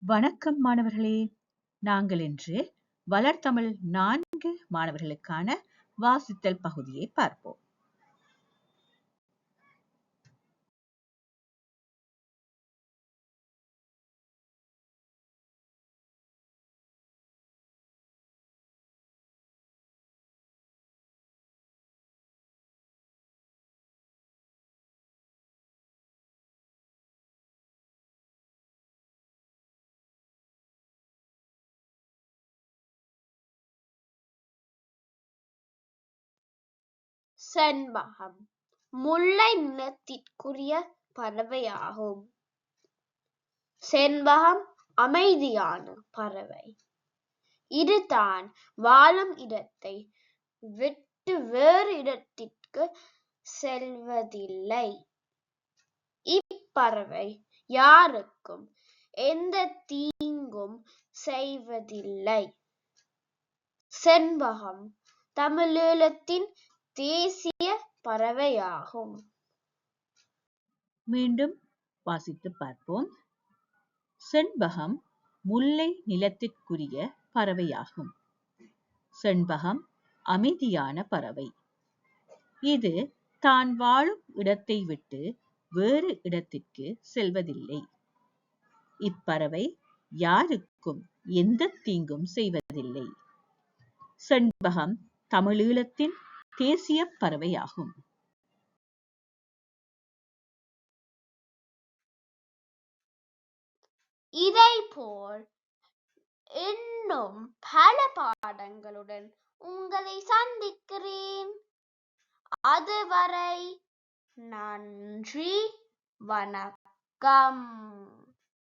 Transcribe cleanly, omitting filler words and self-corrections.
வணக்கம் மாணவர்களே! நாங்கள் இன்று வளர்தமிழ் 4 மாணவர்களுக்கான வாசித்தல் பகுதியை பார்ப்போம். செண்பகம் முல்லை நிலத்திற்குரிய பறவையாகும். செண்பகம் அமைதியான பறவை. இது தான் வாழும் இடத்தை விட்டு வேறு இடத்திற்கு செல்வதில்லை. இப்பறவை யாருக்கும் எந்த தீங்கும் செய்வதில்லை. செண்பகம் தமிழீழத்தின் தேசிய பறவையாகும். மீண்டும் வாசித்து பார்ப்போம். செண்பகம் முல்லை நிலத்திற்குரிய பறவையாகும். செண்பகம் அமைதியான பறவை. இது தான் வாழும் இடத்தை விட்டு வேறு இடத்திற்கு செல்வதில்லை. இப்பறவை யாருக்கும் எந்த தீங்கும் செய்வதில்லை. செண்பகம் தமிழீழத்தின் தேசிய பறவையாகும். இதைப்போல் இன்னும் பல பாடங்களுடன் உங்களை சந்திக்கிறேன். அதுவரை நன்றி, வணக்கம்.